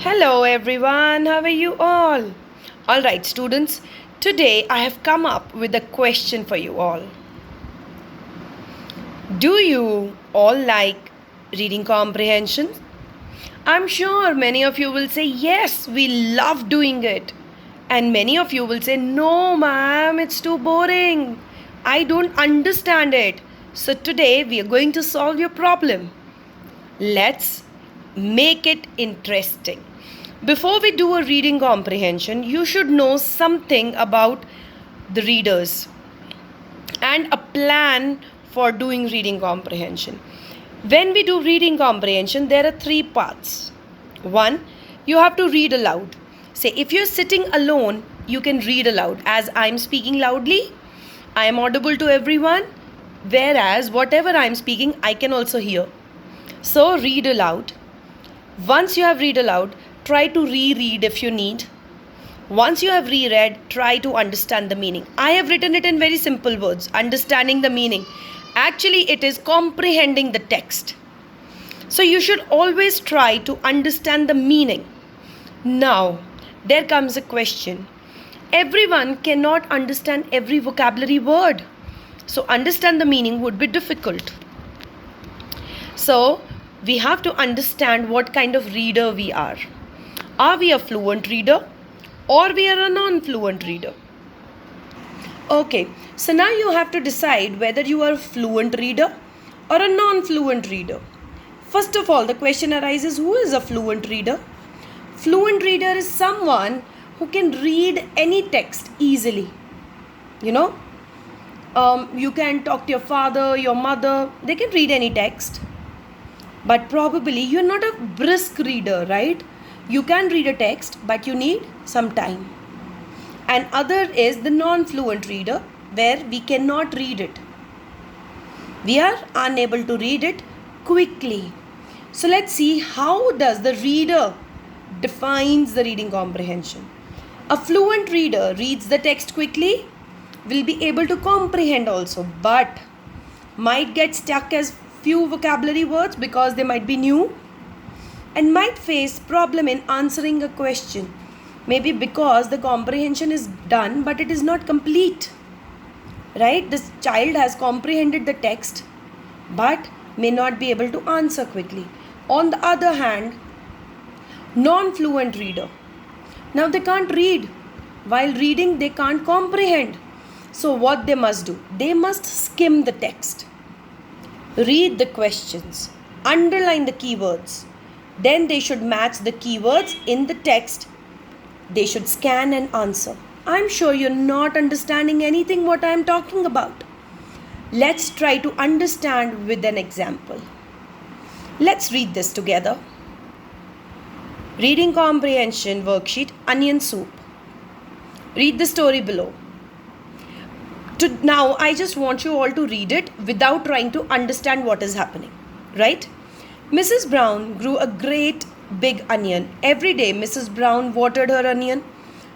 Hello everyone, how are you all? Alright, students, today I have come up with a question for you all. Do you all like reading comprehension? I'm sure many of you will say yes, we love doing it. And many of you will say no, ma'am, it's too boring. I don't understand it. So today we are going to solve your problem. Let's make it interesting. Before we do a reading comprehension, you should know something about the readers and a plan for doing reading comprehension. When we do reading comprehension, there are three parts. One, you have to read aloud. Say, if you're sitting alone, you can read aloud. As I'm speaking loudly, I am audible to everyone, whereas whatever I'm speaking, I can also hear. So read aloud. Once you have read aloud, try to reread if you need. Once you have reread, try to understand the meaning. I have written it in very simple words, understanding the meaning. Actually, it is comprehending the text. So you should always try to understand the meaning. Now, there comes a question. Everyone cannot understand every vocabulary word. So understand the meaning would be difficult. So we have to understand what kind of reader we are. Are we a fluent reader or we are a non-fluent reader? Okay, so now you have to decide whether you are a fluent reader or a non-fluent reader. First of all, the question arises, who is a fluent reader? Fluent reader is someone who can read any text easily. You can talk to your father, your mother, they can read any text. But probably you're not a brisk reader, right? You can read a text, but you need some time. And other is the non-fluent reader, where we cannot read it. We are unable to read it quickly. So let's see how does the reader defines the reading comprehension. A fluent reader reads the text quickly, will be able to comprehend also, but might get stuck as few vocabulary words because they might be new and might face problem in answering a question. Maybe because the comprehension is done but it is not complete. Right? This child has comprehended the text but may not be able to answer quickly. On the other hand, non-fluent reader. Now they can't read. While reading they can't comprehend. So what they must do? They must skim the text. Read the questions. Underline the keywords. Then they should match the keywords in the text. They should scan and answer. I'm sure you're not understanding anything what I'm talking about. Let's try to understand with an example. Let's read this together. Reading comprehension worksheet, onion soup. Read the story below. Now, I just want you all to read it without trying to understand what is happening. Right? Mrs. Brown grew a great big onion. Every day, Mrs. Brown watered her onion.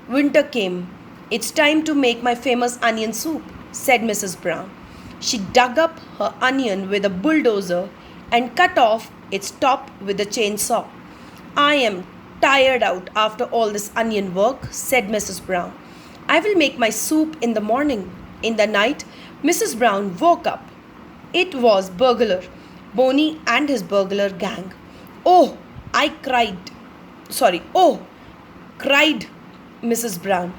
Winter came. It's time to make my famous onion soup, said Mrs. Brown. She dug up her onion with a bulldozer and cut off its top with a chainsaw. I am tired out after all this onion work, said Mrs. Brown. I will make my soup in the morning. In the night, Mrs. Brown woke up. It was burglar, Boney and his burglar gang. Oh, cried Mrs. Brown.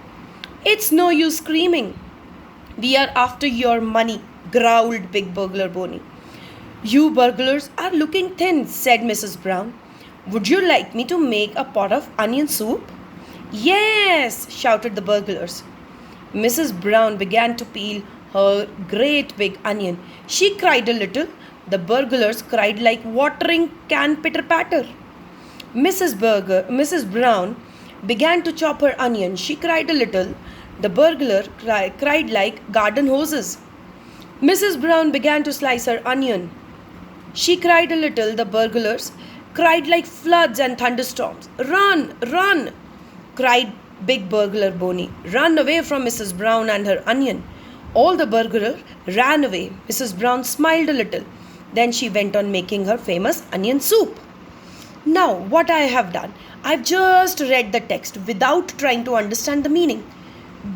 It's no use screaming. We are after your money, growled Big Burglar Boney. You burglars are looking thin, said Mrs. Brown. Would you like me to make a pot of onion soup? Yes, shouted the burglars. Mrs. Brown began to peel her great big onion. She cried a little. The burglars cried like watering can pitter-patter. Mrs. Brown began to chop her onion. She cried a little. The burglar cried like garden hoses. Mrs. Brown began to slice her onion. She cried a little. The burglars cried like floods and thunderstorms. Run, run, cried Big Burglar Boney. Run away from Mrs. Brown and her onion. All the burglars ran away. Mrs. Brown smiled a little. Then she went on making her famous onion soup. Now, what I have done, I've just read the text without trying to understand the meaning.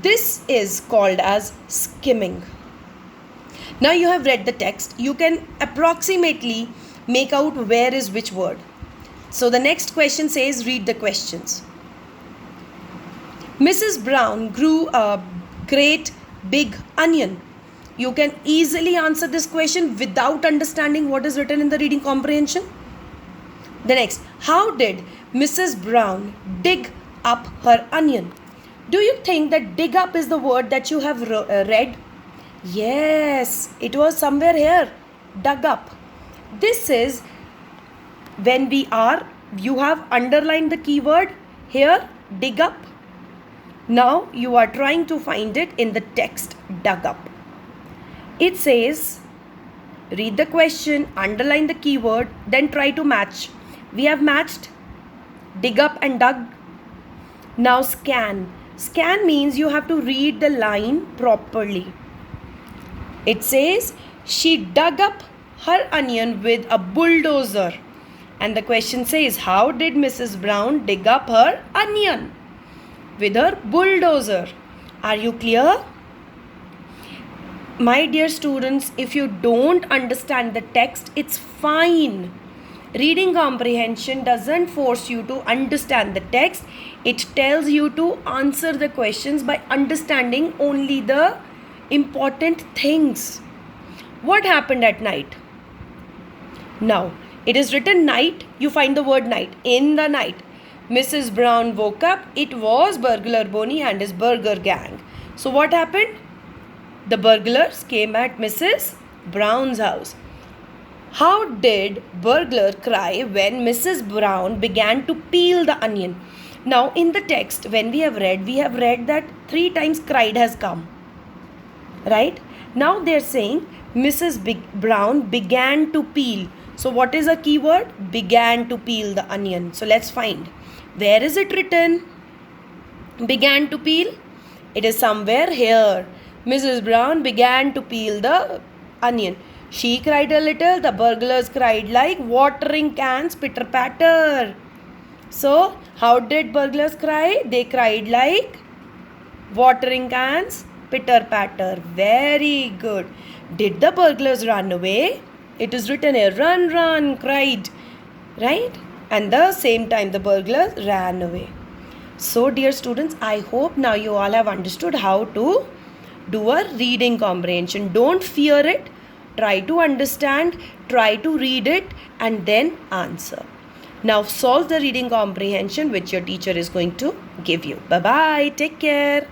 This is called as skimming. Now you have read the text, you can approximately make out where is which word. So the next question says, read the questions. Mrs. Brown grew a great big onion. You can easily answer this question without understanding what is written in the reading comprehension. The next, how did Mrs. Brown dig up her onion? Do you think that dig up is the word that you have read? Yes, it was somewhere here, dug up. This is when you have underlined the keyword here, dig up. Now you are trying to find it in the text, dug up. It says, read the question, underline the keyword, then try to match. We have matched dig up and dug. Now scan. Scan means you have to read the line properly. It says, she dug up her onion with a bulldozer. And the question says, how did Mrs. Brown dig up her onion? With her bulldozer. Are you clear? My dear students, if you don't understand the text, it's fine. Reading comprehension doesn't force you to understand the text. It tells you to answer the questions by understanding only the important things. What happened at night? Now, it is written night. You find the word night. In the night, Mrs. Brown woke up. It was burglar Bonnie and his burger gang. So what happened? The burglars came at Mrs. Brown's house. How did burglar cry when Mrs. Brown began to peel the onion? Now in the text, when we have read that 3 times cried has come. Right? Now they are saying Mrs. Brown began to peel. So what is a keyword? Began to peel the onion. So let's find. Where is it written? Began to peel? It is somewhere here. Mrs. Brown began to peel the onion. She cried a little. The burglars cried like watering cans, pitter patter. So, how did burglars cry? They cried like watering cans, pitter patter. Very good. Did the burglars run away? It is written here, run, run, cried. Right? And the same time the burglars ran away. So, dear students, I hope now you all have understood how to do a reading comprehension. Don't fear it. Try to understand, try to read it and then answer. Now solve the reading comprehension which your teacher is going to give you. Bye-bye. Take care.